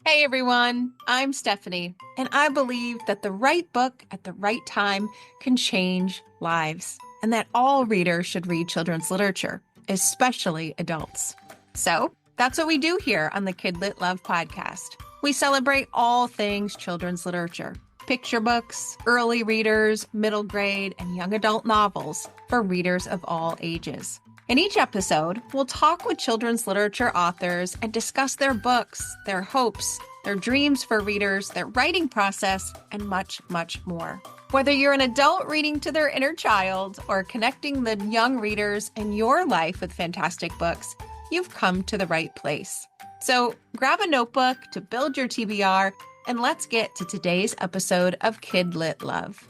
Hey everyone, I'm Stephanie, and I believe that the right book at the right time can change lives, and that all readers should read children's literature, especially adults. So that's what we do here on the KidLit Love podcast. We celebrate all things children's literature: picture books, early readers, middle grade, and young adult novels for readers of all ages. In each episode, we'll talk with children's literature authors and discuss their books, their hopes, their dreams for readers, their writing process, and much, much more. Whether you're an adult reading to their inner child or connecting the young readers in your life with fantastic books, you've come to the right place. So grab a notebook to build your TBR, and let's get to today's episode of KidLit Love.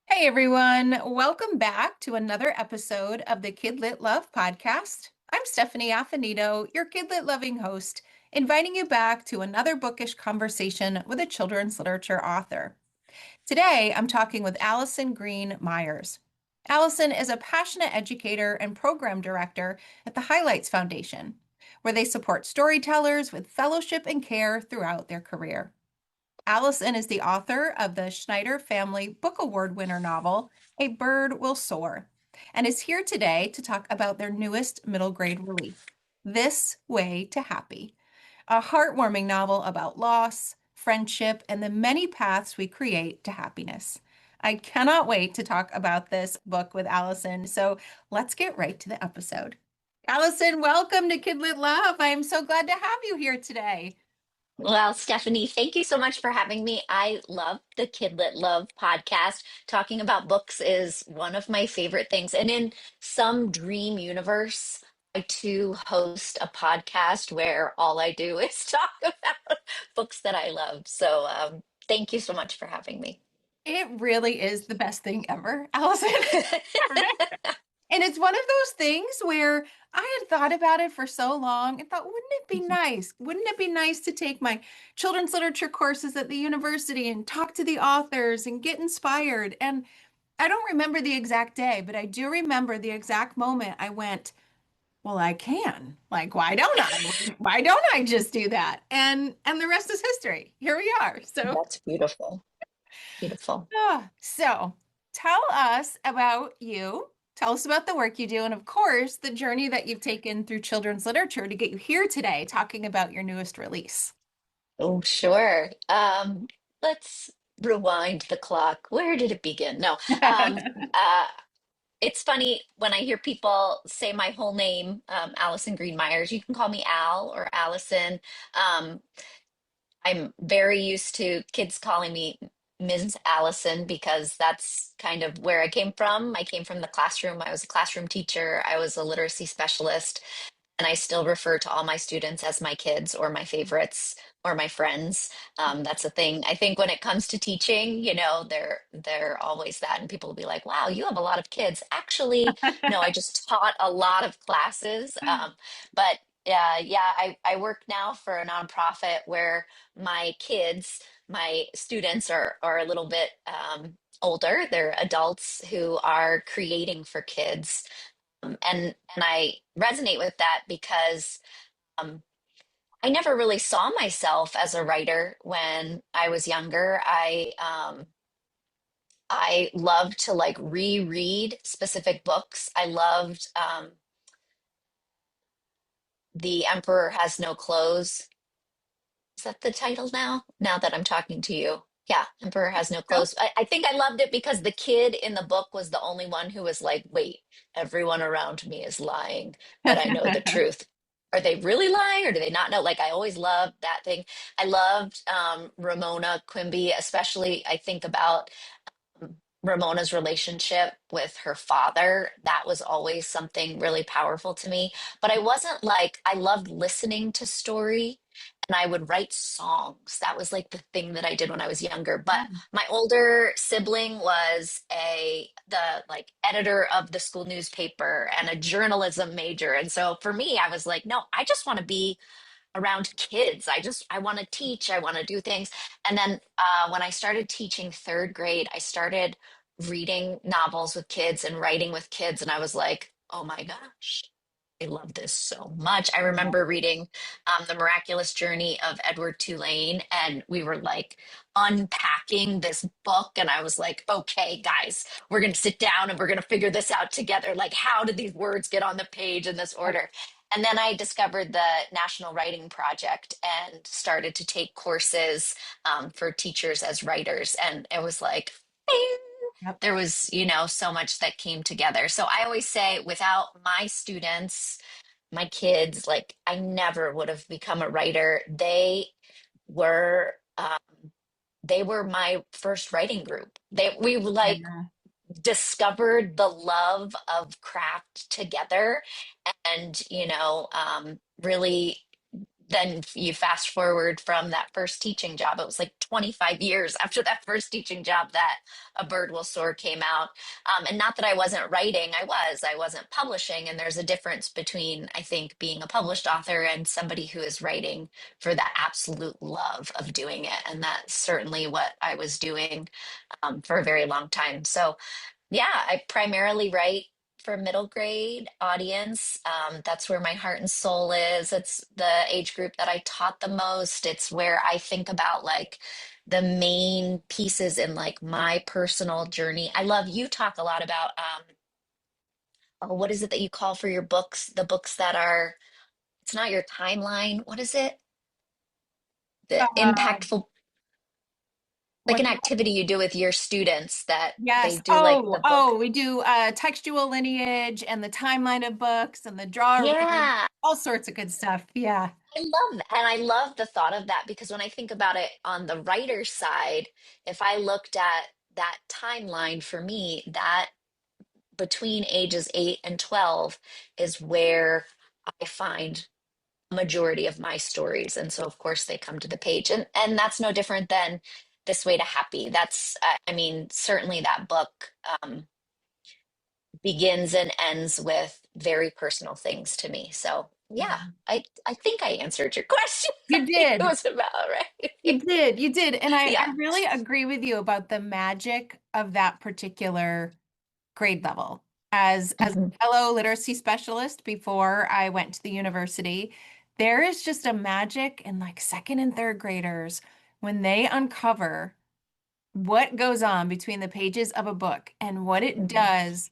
Hey everyone, welcome back to another episode of the KidLit Love podcast. I'm Stephanie Affinito, your KidLit loving host, inviting you back to another bookish conversation with a children's literature author. Today, I'm talking with Alison Green Myers. Alison is a passionate educator and program director at the Highlights Foundation, where they support storytellers with fellowship and care throughout their career. Alison is the author of the Schneider Family Book Award winner novel, A Bird Will Soar, and is here today to talk about their newest middle grade release, This Way to Happy, a heartwarming novel about loss, friendship, and the many paths we create to happiness. I cannot wait to talk about this book with Alison, so let's get right to the episode. Alison, welcome to KidLit Love. I am so glad to have you here today. Well, Stephanie, thank you so much for having me. I love the KidLit Love podcast. Talking about books is one of my favorite things. And in some dream universe, I too host a podcast where all I do is talk about books that I love. So thank you so much for having me. It really is the best thing ever, Allison. And it's one of those things where I had thought about it for so long and thought, wouldn't it be nice? Wouldn't it be nice to take my children's literature courses at the university and talk to the authors and get inspired? And I don't remember the exact day, but I do remember the exact moment I went, well, I can. Like, why don't I? Why don't I just do that? And the rest is history. Here we are. So That's beautiful. Beautiful. So tell us about you. Tell us about the work you do, and of course, the journey that you've taken through children's literature to get you here today talking about your newest release. Oh, sure. Let's rewind the clock. Where did it begin? No. Uh, It's funny when I hear people say my whole name, Alison Green Myers. You can call me Al or Allison. Um, I'm very used to kids calling me Ms. Allison because that's kind of where I came from. I came from the classroom. I was a classroom teacher. I was a literacy specialist, and I still refer to all my students as my kids or my favorites or my friends. That's a thing. I think when it comes to teaching, they're always that, and people will be like, "Wow, you have a lot of kids." Actually, no, I just taught a lot of classes. But yeah, I work now for a nonprofit where my kids, my students are a little bit older. They're adults who are creating for kids. And I resonate with that because um, I never really saw myself as a writer when I was younger. I loved to like reread specific books. I loved The Emperor Has No Clothes. Is that the title now? Now that I'm talking to you. Yeah, Emperor Has No So Clothes. I think I loved it because the kid in the book was the only one who was like, wait, everyone around me is lying, but I know the truth. Are they really lying or do they not know? Like, I always loved that thing. I loved Ramona Quimby, especially I think about Ramona's relationship with her father. That was always something really powerful to me. But I wasn't like, I loved listening to story and I would write songs. That was like the thing that I did when I was younger. But my older sibling was the like editor of the school newspaper and a journalism major. And so for me, I was like, no, I just want to be around kids. I want to teach, I want to do things. And then when I started teaching third grade, I started reading novels with kids and writing with kids. And I was like, oh my gosh, I love this so much. I remember reading The Miraculous Journey of Edward Tulane, and we were like unpacking this book. And I was like, okay, guys, we're going to sit down and we're going to figure this out together. Like, how did these words get on the page in this order? And then I discovered the National Writing Project and started to take courses for teachers as writers. And it was like, Yep. there was, so much that came together. So I always say, without my students, my kids, like I never would have become a writer. Were, um, they were my first writing group. We like Yeah. discovered the love of craft together, and really, then you fast forward from that first teaching job. It was like 25 years after that first teaching job that A Bird Will Soar came out. And not that I wasn't writing, I wasn't publishing. And there's a difference between, I think, being a published author and somebody who is writing for the absolute love of doing it. And that's certainly what I was doing for a very long time. So yeah, I primarily write for middle grade audience. That's where my heart and soul is. It's the age group that I taught the most. It's where I think about like the main pieces in like my personal journey. I love you talk a lot about oh, what is it that you call for your books? The books that are, it's not your timeline. What is it? The Uh, impactful, like what? an activity you do with your students that they Yes. do like the book. We do textual lineage and the timeline of books and the draw ring, Yeah. all sorts of good stuff. Yeah. I love that. And I love the thought of that because when I think about it on the writer's side, if I looked at that timeline for me, that between ages 8 and 12 is where I find a majority of my stories. And so of course they come to the page. And that's no different than This Way to Happy. That's I mean, certainly that book begins and ends with very personal things to me. So yeah, Yeah. I think I answered your question. I You think it did. was about right. You did. You did. And I Yeah. really agree with you about the magic of that particular grade level. As Mhm. a fellow literacy specialist before I went to the university, there is just a magic in like second and third graders when they uncover what goes on between the pages of a book and what it Mhm. does,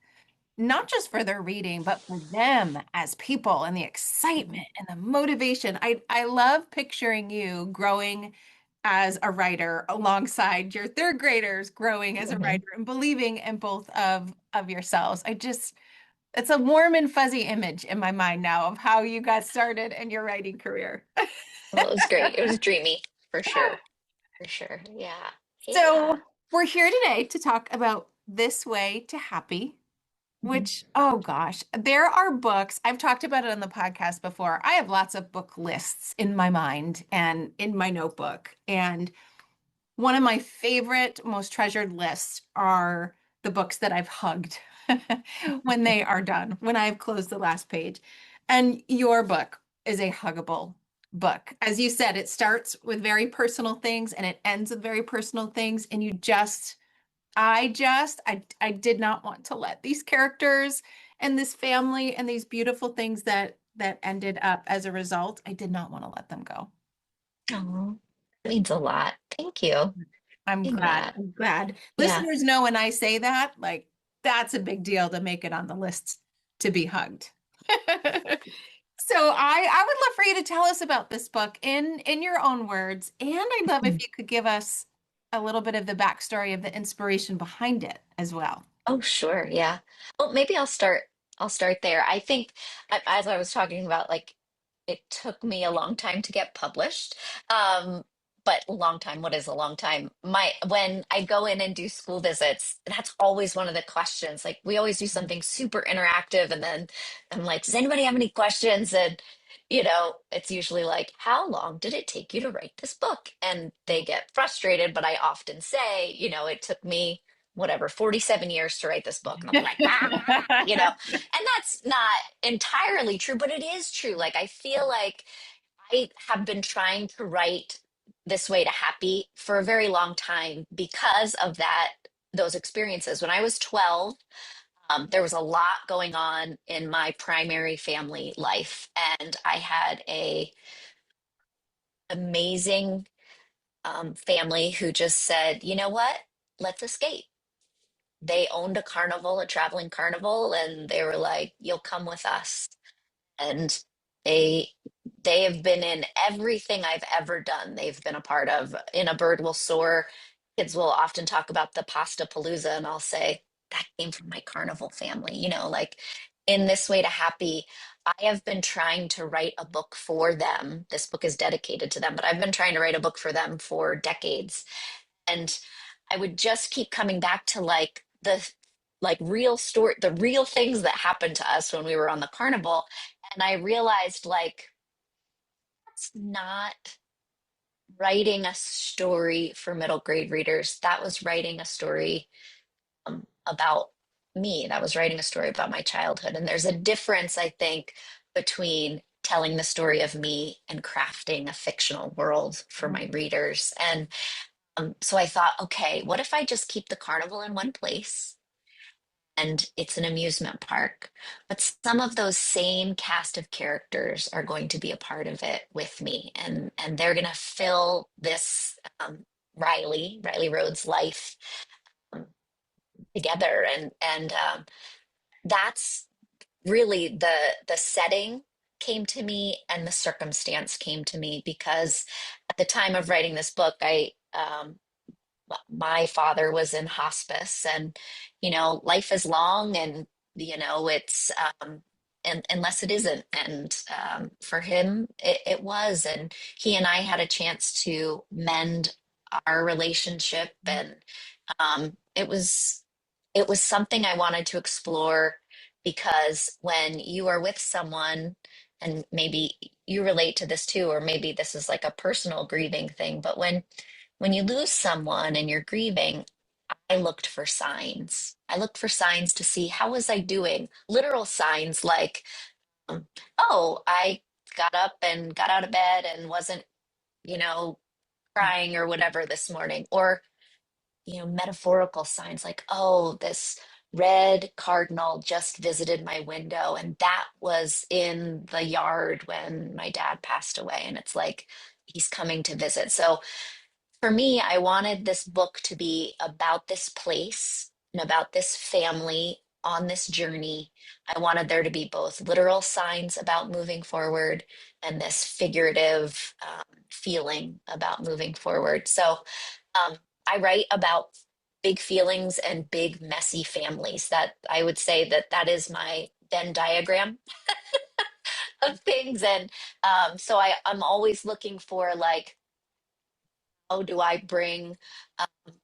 not just for their reading, but for them as people and the excitement Mhm. and the motivation. I love picturing you growing as a writer alongside your third graders growing as a Mhm. writer and believing in both of yourselves. It's a warm and fuzzy image in my mind now of how you got started in your writing career. Well, it was great. It was dreamy for sure. For sure. Yeah. Yeah. So we're here today to talk about This Way to Happy, Mhm. which, oh gosh, there are books. I've talked about it on the podcast before. I have lots of book lists in my mind and in my notebook. And one of my favorite, most treasured lists are the books that I've hugged when they are done, when I've closed the last page. And your book is a huggable book. As you said, it starts with very personal things and it ends with very personal things. And I did not want to let these characters and this family and these beautiful things that ended up as a result, I did not want to let them go. Oh, that means a lot. Thank you. I'm Saying glad. that. I'm glad. Yeah. Listeners know when I say that, like that's a big deal to make it on the list to be hugged. So I would love for you to tell us about this book in your own words, and I'd love if Mhm. you could give us a little bit of the backstory of the inspiration behind it as well. Oh, sure. Yeah. Well, maybe I'll start there. I think as I was talking about, like it took me a long time to get published. But a long time, what is a long time? When I go in and do school visits, that's always one of the questions. Like we always do something super interactive, and then I'm like, does anybody have any questions? And it's usually like, how long did it take you to write this book? And they get frustrated, but I often say, it took me whatever 47 years to write this book. And I'll be like, and that's not entirely true, but it is true. Like I feel like I have been trying to write This Way to Happy for a very long time because of those experiences. When I was 12, There was a lot going on in my primary family life, and I had a amazing family who just said, you know what? Let's escape. They owned a carnival, a traveling carnival, and they were like, you'll come with us. And they they have been in everything I've ever done. They've been a part of In a Bird Will Soar. Kids will often talk about the pasta palooza, and I'll say that came from my carnival family. Like in This Way to Happy, I have been trying to write a book for them. This book is dedicated to them, but I've been trying to write a book for them for decades. And I would just keep coming back to like real story, the real things that happened to us when we were on the carnival. And I realized like that's not writing a story for middle grade readers. That was writing a story about me. That was writing a story about my childhood. And there's a difference, I think, between telling the story of me and crafting a fictional world for my readers. And so I thought, okay, what if I just keep the carnival in one place and it's an amusement park, but some of those same cast of characters are going to be a part of it with me, and they're going to fill this Riley Rhodes life um, together, and that's really the setting came to me and the circumstance came to me because at the time of writing this book, my father was in hospice, and life is long, and it's and unless it isn't, and for him it was, and he and I had a chance to mend our relationship, and it was something I wanted to explore because when you are with someone, and maybe you relate to this too, or maybe this is like a personal grieving thing, but when you lose someone and you're grieving, I looked for signs. I looked for signs to see how was I doing? Literal signs like, um, oh, I got up and got out of bed and wasn't, you know, crying or whatever this morning. Or, metaphorical signs like, oh, this red cardinal just visited my window, and that was in the yard when my dad passed away. And it's like, he's coming to visit. So for me, I wanted this book to be about this place and about this family on this journey. I wanted there to be both literal signs about moving forward and this figurative feeling about moving forward. So um, I write about big feelings and big messy families. That I would say that is my Venn diagram of things. And so I'm always looking for like, how do I bring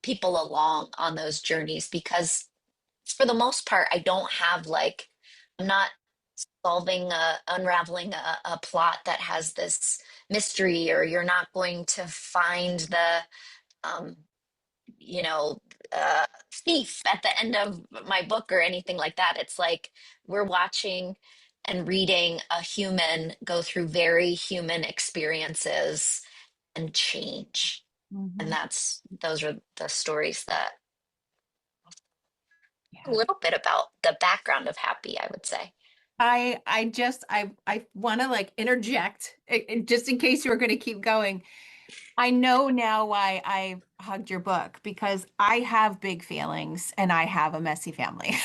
people along on those journeys? Because for the most part, I don't have like, I'm not unraveling a plot that has this mystery, or you're not going to find the, um, you know, thief at the end of my book or anything like that. It's like we're watching and reading a human go through very human experiences and change. And Mhm. those are the stories that a Yeah. little bit about the background of Happy, I would say. I want to like interject just in case you were going to keep going. I know now why I hugged your book because I have big feelings and I have a messy family.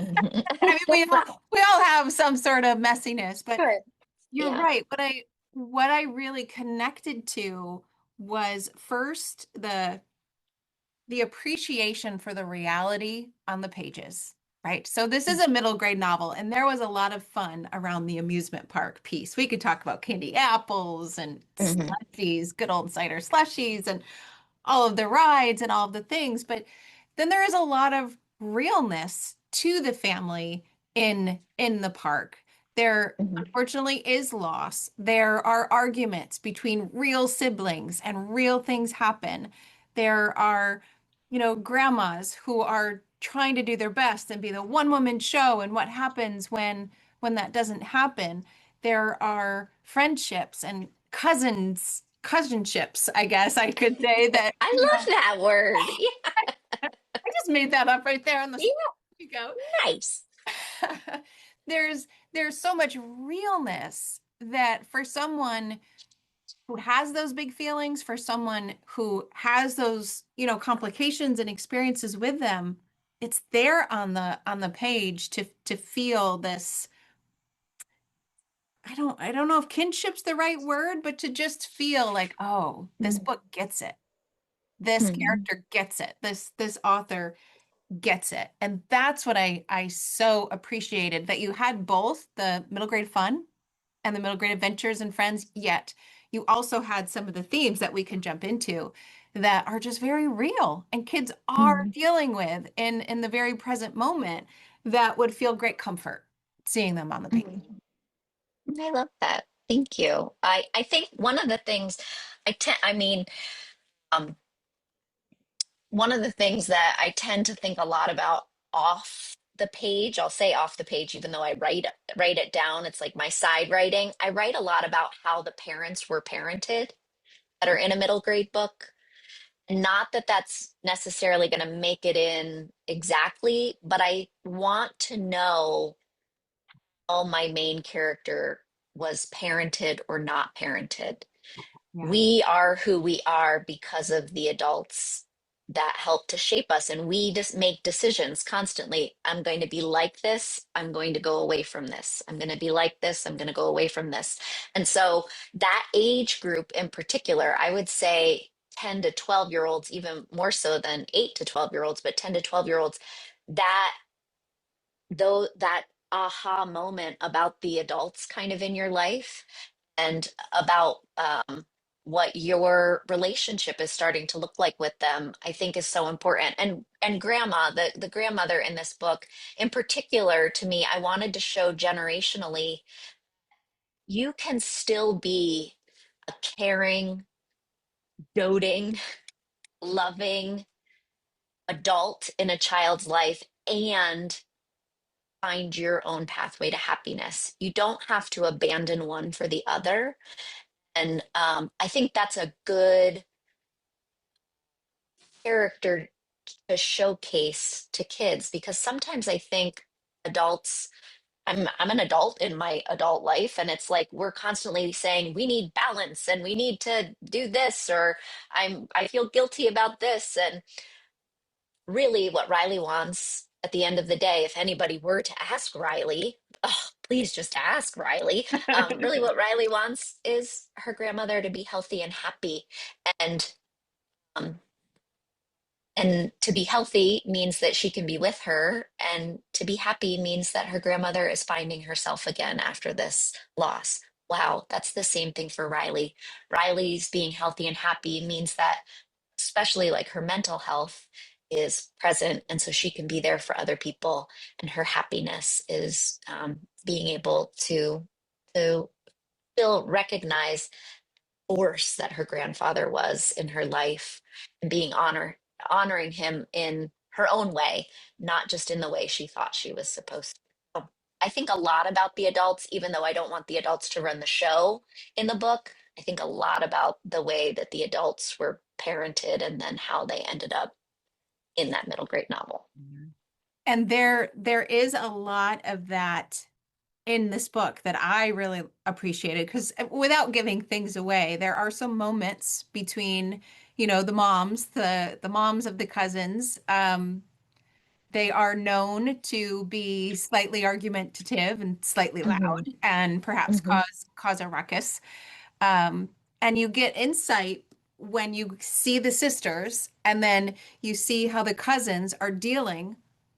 Mhm. I mean, we all have some sort of messiness, but Sure. you're Yeah. right. What I really connected to was first the appreciation for the reality on the pages, right? So this is a middle grade novel, and there was a lot of fun around the amusement park piece. We could talk about candy apples and Hmm. slushies, good old cider slushies, and all of the rides and all of the things. But then there is a lot of realness to the family in the park. There Hmm. unfortunately is loss. There are arguments between real siblings and real things happen. There are, grandmas who are trying to do their best and be the one woman show and what happens when that doesn't happen. There are friendships and cousinships, I guess I could say that, I love that word. Yeah. I just made that up right there on the spot. go. Nice. There's so much realness that for someone who has those big feelings, for someone who has those, complications and experiences with them, it's there on the page to feel this. I don't know if kinship's the right word, but to just feel like, oh, this Mhm. book gets it. This Mhm. character gets it. This author gets it. And that's what I so appreciated, that you had both the middle grade fun and the middle grade adventures and friends, yet you also had some of the themes that we can jump into that are just very real and kids are Mhm. dealing with in the very present moment, that would feel great comfort seeing them on the page. Mhm. I love that. Thank you. I think one of the things I mean, um, one of the things that I tend to think a lot about off the page, I'll say off the page, even though I write it down, it's like my side writing. I write a lot about how the parents were parented that are in a middle grade book. Not that that's necessarily going to make it in exactly, but I want to know how my main character was parented or not parented. Yeah. We are who we are because of the adults that help to shape us, and we just make decisions constantly. I'm going to be like this, I'm going to go away from this. I'm going to be like this, I'm going to go away from this. And so that age group in particular, I would say 10 to 12 year olds, even more so than 8 to 12 year olds, but 10 to 12 year olds, that though that aha moment about the adults kind of in your life and about what your relationship is starting to look like with them, I think is so important. And grandma, the grandmother in this book in particular, to me, I wanted to show generationally, you can still be a caring, doting, loving adult in a child's life and find your own pathway to happiness. You don't have to abandon one for the other. And I think that's a good character to showcase to kids because sometimes I think adults, I'm an adult in my adult life, and it's like we're constantly saying we need balance and we need to do this, or I feel guilty about this. And really what Riley wants at the end of the day, if anybody were to ask Riley, oh, please just ask Riley. Really, what Riley wants is her grandmother to be healthy and happy. And um, and to be healthy means that she can be with her, and to be happy means that her grandmother is finding herself again after this loss. Wow, that's the same thing for Riley. Riley's being healthy and happy means that especially like her mental health is present and so she can be there for other people, and her happiness is being able to still recognize force that her grandfather was in her life and honoring him in her own way, not just in the way she thought she was supposed to. So I think a lot about the adults, even though I don't want the adults to run the show in the book. I think a lot about the way that the adults were parented and then how they ended up in that middle grade novel. And there is a lot of that in this book that I really appreciated, because without giving things away, there are some moments between, the moms of the cousins. They are known to be slightly argumentative and slightly Hmm. loud and perhaps Hmm. cause a ruckus. And you get insight when you see the sisters and then you see how the cousins are dealing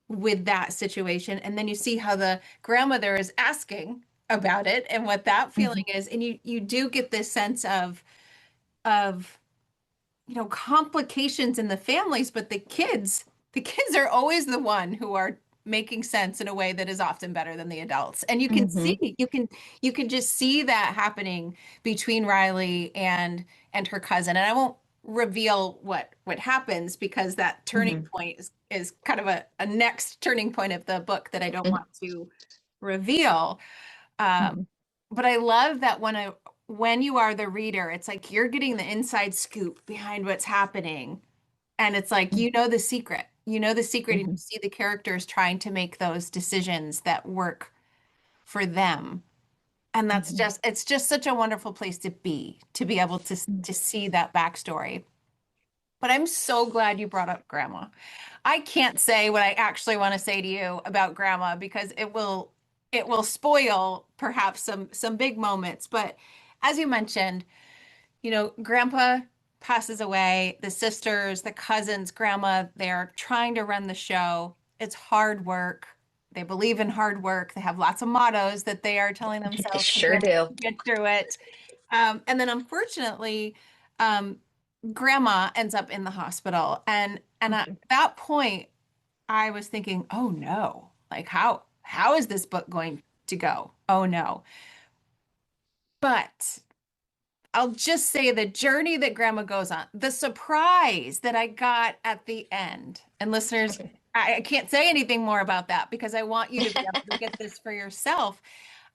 with that situation. And then you see how the grandmother is asking about it and what that Hmm. feeling is. And you do get this sense of complications in the families, but the kids are always the one who are making sense in a way that is often better than the adults. And you can Hmm. see, you can just see that happening between Riley and her cousin. And I won't reveal what happens, because that turning Hmm. point is kind of a next turning point of the book that I don't Hmm. want to reveal. Um, Hmm. but I love that when you are the reader, it's like you're getting the inside scoop behind what's happening. And it's like, the secret. You know the secret and you Mhm. see the characters trying to make those decisions that work for them. And that's Mhm. just it's just such a wonderful place to be able Mhm. to see that backstory. But I'm so glad you brought up grandma. I can't say what I actually want to say to you about grandma because it will spoil perhaps some big moments. But as you mentioned, you know, grandpa passes away, the sisters, the cousins, grandma, they're trying to run the show. It's hard work. They believe in hard work. They have lots of mottos that they are telling They themselves sure do. to get through it. And then unfortunately, um, grandma ends up in the hospital. And at Mhm. that point, I was thinking, oh no, like how is this book going to go? Oh no. But I'll just say the journey that grandma goes on, the surprise that I got at the end. And listeners, I can't say anything more about that because I want you to be able to get this for yourself.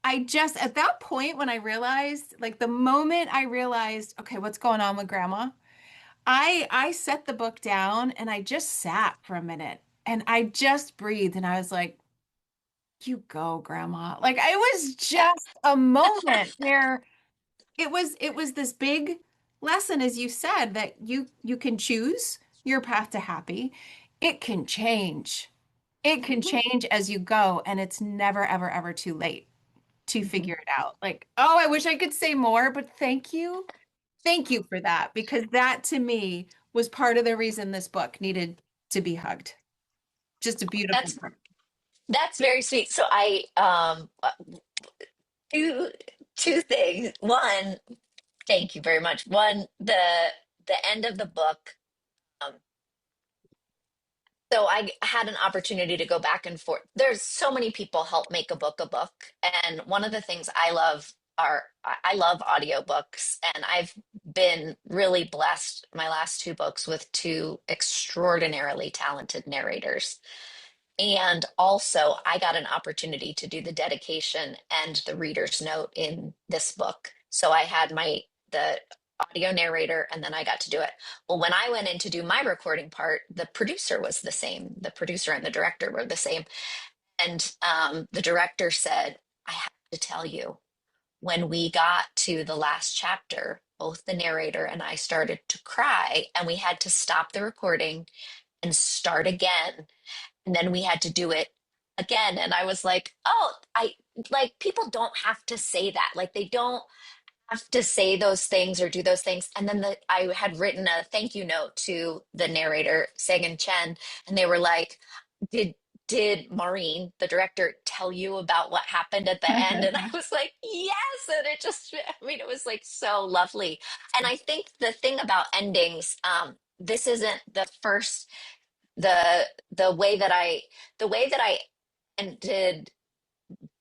I just, at that point, when I realized, like the moment I realized, okay, what's going on with grandma, I set the book down and I just sat for a minute and I just breathed and I was like, you go, grandma. Like it was just a moment where it was this big lesson, as you said, that you can choose your path to happy. It can change. It can Mhm. change as you go, and it's never, ever, ever too late to Mhm. figure it out. Like, oh, I wish I could say more, but thank you. Thank you for that, because that to me was part of the reason this book needed to be hugged. Just a beautiful That's book. that's very sweet. So I two two things. One, thank you very much. One, the end of the book. Um, so I had an opportunity to go back and forth. There's so many people help make a book, and one of the things I love are I love audiobooks, and I've been really blessed my last two books with two extraordinarily talented narrators. And also, I got an opportunity to do the dedication and the reader's note in this book. So I had the audio narrator, and then I got to do it. Well, when I went in to do my recording part, the producer was the same. The producer and the director were the same. And the director said, I have to tell you, when we got to the last chapter, both the narrator and I started to cry, and we had to stop the recording and start again, and then we had to do it again. And I was like, oh, I like, people don't have to say that, like they don't have to say those things or do those things. And then I had written a thank you note to the narrator, Sang and Chen, and they were like, did Maureen, the director, tell you about what happened at the end? And I was like, yes. And it just, I mean, it was like so lovely. And I think the thing about endings, this isn't the first, the way that I ended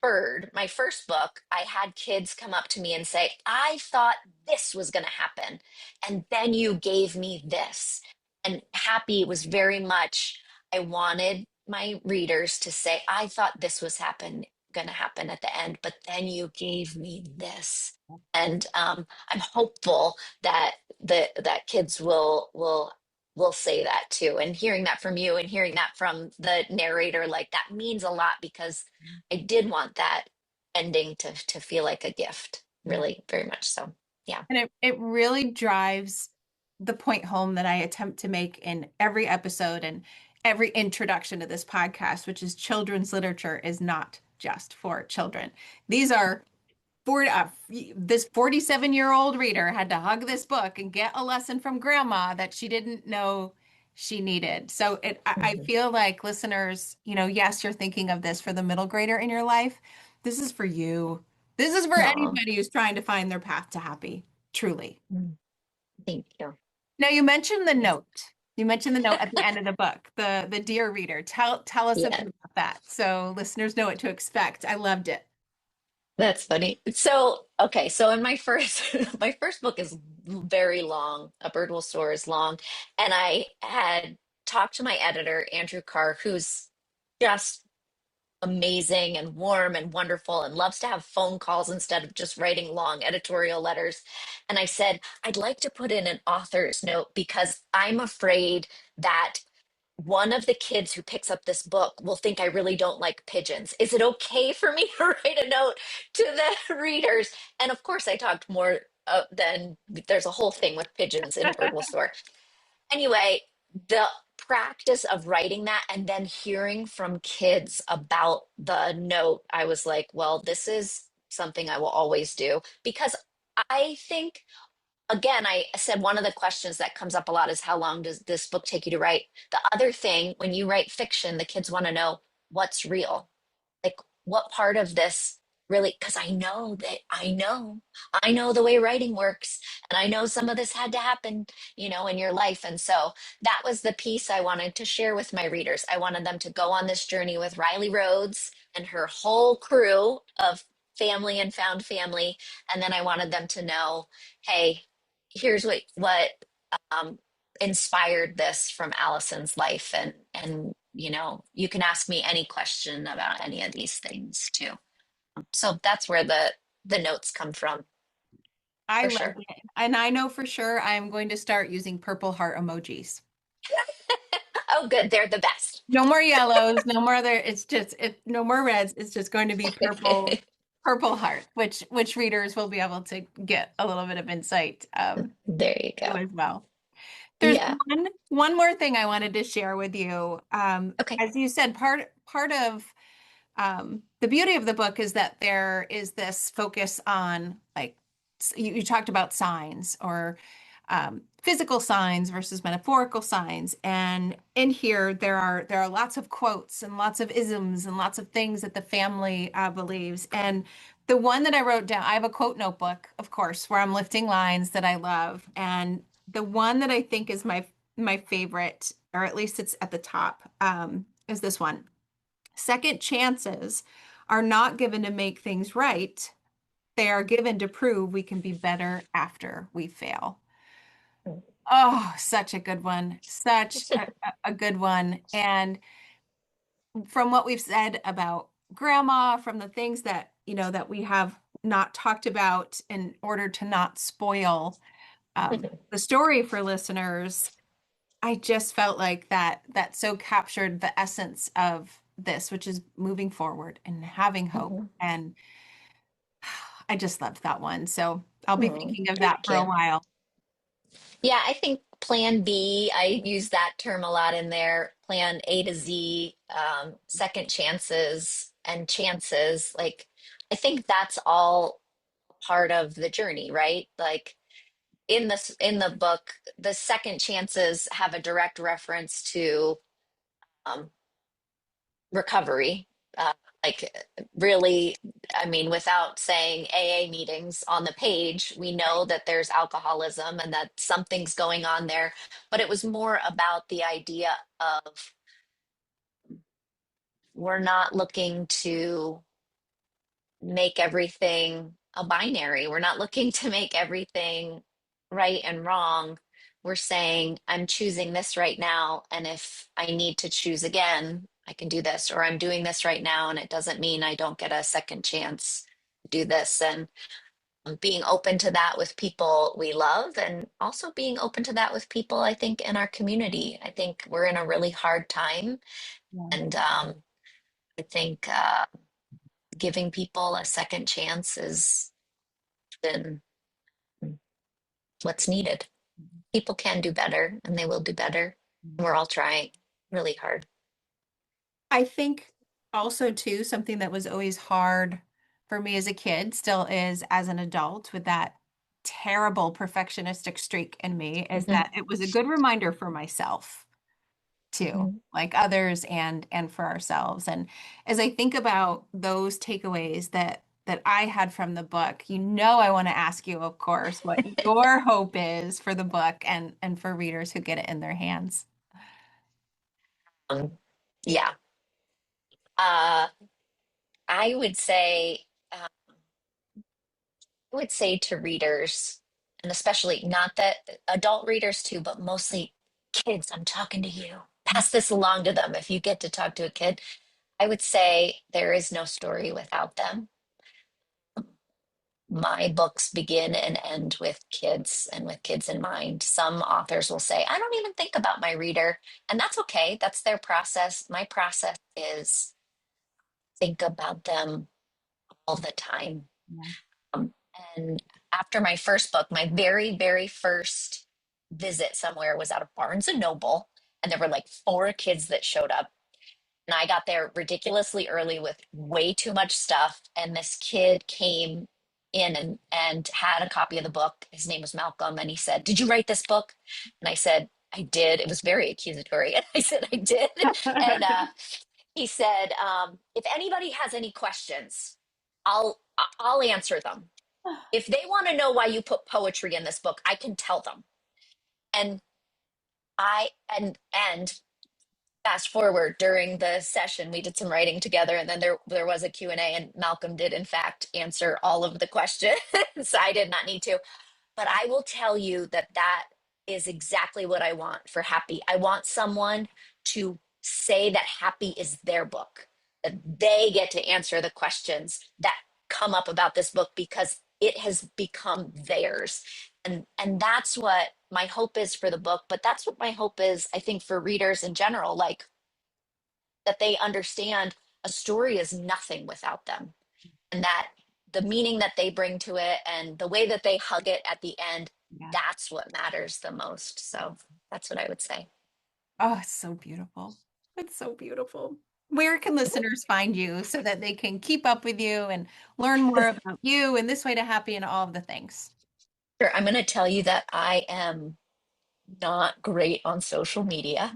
Bird, my first book, I had kids come up to me and say, I thought this was going to happen. And then you gave me this. And Happy was very much, I wanted my readers to say, I thought this was going to happen at the end, but then you gave me this. And I'm hopeful that that kids will say that too. And hearing that from you and hearing that from the narrator, like that means a lot because I did want that ending to feel like a gift, Yeah. really, very much so. Yeah. And it really drives the point home that I attempt to make in every episode and every introduction to this podcast, which is children's literature is not just for children. These are for this 47-year-old reader had to hug this book and get a lesson from grandma that she didn't know she needed. So I Mhm. feel like listeners, you know, yes, you're thinking of this for the middle grader in your life. This is for you. This is for Aw. anybody who's trying to find their path to happy, truly. Mm. Thank you. Now you mentioned the Yes. note. You mentioned the note at the end of the book, the dear reader. Tell us a Yeah. bit about that so listeners know what to expect. I loved it. That's funny. So, okay, so in my first my first book is very long. A Bird Will Soar is long, and I had talked to my editor, Andrew Carr, who's just amazing and warm and wonderful and loves to have phone calls instead of just writing long editorial letters. And I said, I'd like to put in an author's note because I'm afraid that one of the kids who picks up this book will think I really don't like pigeons. Is it okay for me to write a note to the readers? And of course, I talked more than there's a whole thing with pigeons in a bird will store. Anyway, the practice of writing that and then hearing from kids about the note, I was like, well, this is something I will always do because I think again, I said one of the questions that comes up a lot is how long does this book take you to write? The other thing, when you write fiction, the kids want to know what's real. Like, what part of this really, because I know the way writing works, and I know some of this had to happen, in your life. And so that was the piece I wanted to share with my readers. I wanted them to go on this journey with Riley Rhodes and her whole crew of family and found family. And then I wanted them to know, hey, here's what um, inspired this from Allison's life, and you can ask me any question about any of these things too. So that's where the notes come from I for love sure. it. And I know for sure I'm going to start using purple heart emojis. Oh, good, they're the best. No more yellows, no more other, no more reds. It's just going to be purple heart, which readers will be able to get a little bit of insight There you to go. as well. There's Yeah. one more thing I wanted to share with you. Okay. As you said, part of the beauty of the book is that there is this focus on like you talked about signs or physical signs versus metaphorical signs, and in here there are lots of quotes and lots of isms and lots of things that the family believes. And the one that I wrote down, I have a quote notebook, of course, where I'm lifting lines that I love, and the one that I think is my favorite, or at least it's at the top, is this one. Second chances are not given to make things right. They are given to prove we can be better after we fail. Oh, such a good one. Such a good one. And from what we've said about grandma, from the things that, that we have not talked about in order to not spoil the story for listeners, I just felt like that so captured the essence of this, which is moving forward and having hope. And I just loved that one. So I'll be thinking of that Thank for a you. while. Yeah, I think plan B, I use that term a lot in there. Plan A to Z, second chances and chances. Like, I think that's all part of the journey, right? Like in the book, the second chances have a direct reference to um, recovery. Uh, like really, I mean, without saying AA meetings on the page, we know that there's alcoholism and that something's going on there. But it was more about the idea of we're not looking to make everything a binary. We're not looking to make everything right and wrong. We're saying, I'm choosing this right now. And if I need to choose again, I can do this. Or I'm doing this right now. And it doesn't mean I don't get a second chance to do this. And being open to that with people we love, and also being open to that with people, I think, in our community. I think we're in a really hard time. Yeah. And I think giving people a second chance is then what's needed. People can do better and they will do better. We're all trying really hard. I think also too, something that was always hard for me as a kid, still is as an adult with that terrible perfectionistic streak in me, is Mhm, that it was a good reminder for myself too, mhm. like others and for ourselves. And as I think about those takeaways that I had from the book, I want to ask you, of course, what your hope is for the book and for readers who get it in their hands. Um, yeah. Uh, I would say, to readers, and especially not that adult readers too, but mostly kids, I'm talking to you. Pass this along to them if you get to talk to a kid. I would say there is no story without them. my books begin and end with kids and with kids in mind. Some authors will say, I don't even think about my reader, and that's okay. That's their process. My process is think about them all the time. Yeah. Um, and after my first book, my very, very first visit somewhere was out of Barnes and Noble, and there were like four kids that showed up. And I got there ridiculously early with way too much stuff. And this kid came in and had a copy of the book. His name was Malcolm. And he said, Did you write this book? And I said, I did. It was very accusatory. And I said, I did. And he said, if anybody has any questions, I'll I'll answer them. If they want to know why you put poetry in this book, I can tell them. And I and fast forward during the session, we did some writing together, and then there was a Q&A, and Malcolm did in fact answer all of the questions. I did not need to. But I will tell you that that is exactly what I want for Happy. I want someone to say that Happy is their book, that they get to answer the questions that come up about this book because it has become theirs. And that's what my hope is for the book, but that's what my hope is, I think, for readers in general, like that they understand a story is nothing without them, and that the meaning that they bring to it and the way that they hug it at the end, Yeah. that's what matters the most. So that's what I would say. Oh, it's so beautiful. It's so beautiful. Where can listeners find you so that they can keep up with you and learn more about you and This Way to Happy and all of the things? Sure, I'm going to tell you that I am not great on social media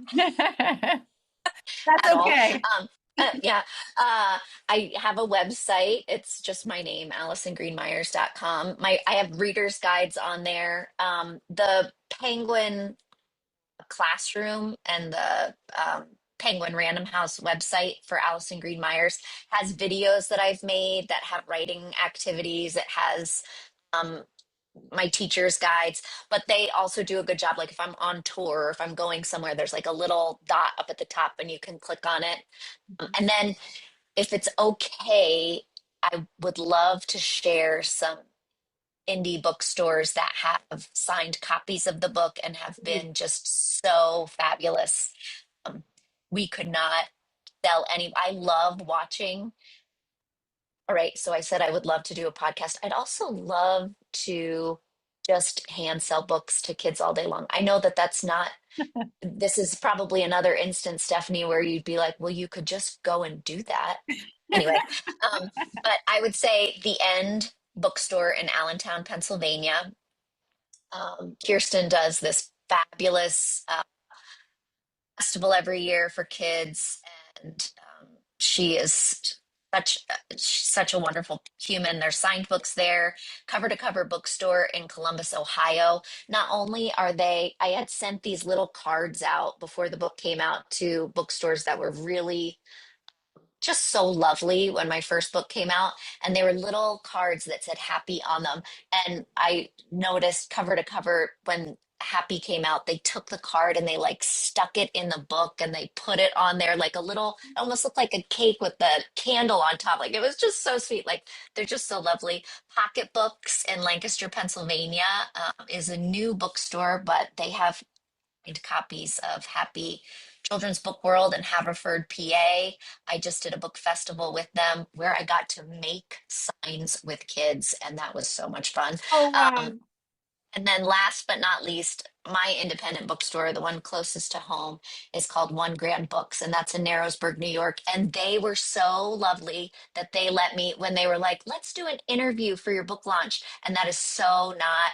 That's at all. okay. Um, yeah, I have a website. It's just my name, AlisonGreenMyers.com. I have readers guides on there. The Penguin Classroom and the Penguin Random House website for Alison Green Myers has videos that I've made that have writing activities. It has um, my teacher's guides, but they also do a good job. Like if I'm on tour or if I'm going somewhere, there's like a little dot up at the top and you can click on it. And then if it's okay, I would love to share some indie bookstores that have signed copies of the book and have been just so fabulous. Um, we could not sell any. I love watching. All right, so I said I would love to do a podcast. I'd also love to just hand sell books to kids all day long. I know that that's not, this is probably another instance, Stephanie, where you'd be like, well, you could just go and do that. Anyway, um, but I would say the End bookstore in Allentown, Pennsylvania. Kirsten does this fabulous festival every year for kids, and she is such a wonderful human. There's signed books there, cover to cover bookstore in Columbus, Ohio. Not only are they, I had sent these little cards out before the book came out to bookstores that were really just so lovely when my first book came out, and they were little cards that said Happy on them. And I noticed cover to cover when Happy came out, they took the card and they like stuck it in the book and they put it on there like a little, it almost looked like a cake with the candle on top. Like it was just so sweet. Like they're just so lovely. Pocket Books in Lancaster, Pennsylvania is a new bookstore, but they have copies of Happy Children's Book World in Haverford, PA. I just did a book festival with them where I got to make signs with kids, and that was so much fun. Oh, Um, wow. and then last but not least, my independent bookstore, the one closest to home, is called One Grand Books, and that's in Narrowsburg, New York. And they were so lovely that they let me, when they were like, let's do an interview for your book launch. And that is so not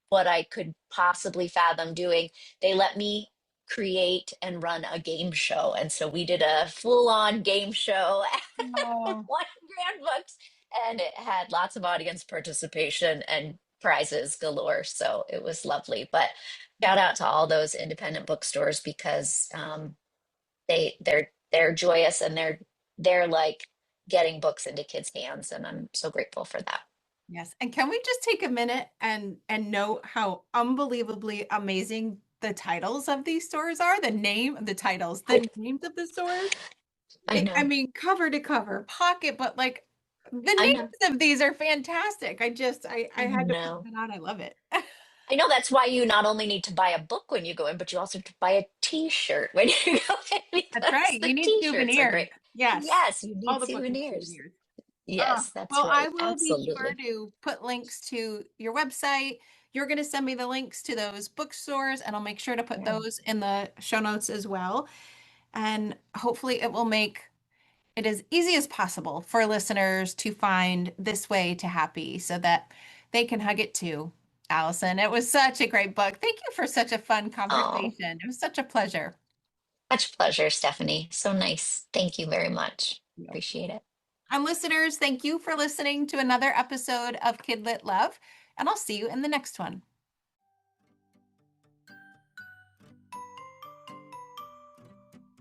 what I could possibly fathom doing. They let me create and run a game show. And so we did a full on game show at Oh, One Grand Books, and it had lots of audience participation and prizes galore. So it was lovely. But shout out to all those independent bookstores because they're joyous and they're like getting books into kids' hands. And I'm so grateful for that. yes. And can we just take a minute and note how unbelievably amazing the titles of these stores are? The titles, I, the names of the stores. I I know. mean, cover to cover, pocket, but like The I know. names of these are fantastic. I I had to point know. that out. I love it. I know that's why you not only need to buy a book when you go in, but you also have to buy a t-shirt when you go in That's because right. the You need t-shirts are souvenirs. great. Yes. Yes, you All need the book is souvenirs. souvenirs. Yes, that's Well, I right. will be sure Absolutely. to put links to your website. You're going to send me the links to those bookstores, and I'll make sure to put Yeah. those in the show notes as well. And hopefully, it will make it as easy as possible for listeners to find this way to happy so that they can hug it too. Allison, it was such a great book. Thank you for such a fun Oh, conversation. It was such a pleasure. much pleasure, Stephanie. So nice. Thank you very much. Yeah. Appreciate it. And listeners, thank you for listening to another episode of KidLit Love, and I'll see you in the next one.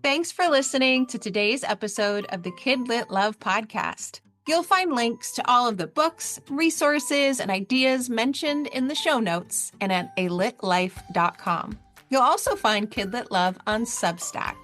Thanks for listening to today's episode of the KidLit Love podcast. You'll find links to all of the books, resources, and ideas mentioned in the show notes and at alitlife.com. You'll also find KidLit Love on Substack.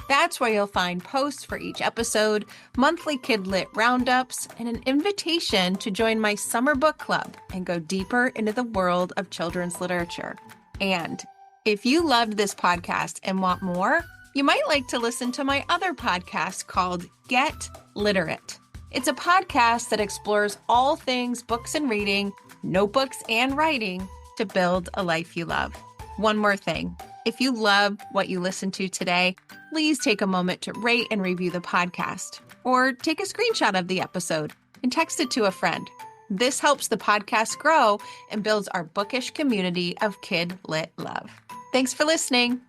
That's where you'll find posts for each episode, monthly KidLit roundups, and an invitation to join my summer book club and go deeper into the world of children's literature. And if you loved this podcast and want more, you might like to listen to my other podcast called Get Literate. It's a podcast that explores all things books and reading, notebooks and writing to build a life you love. One more thing. If you love what you listened to today, please take a moment to rate and review the podcast, or take a screenshot of the episode and text it to a friend. This helps the podcast grow and builds our bookish community of Kid Lit Love. Thanks for listening.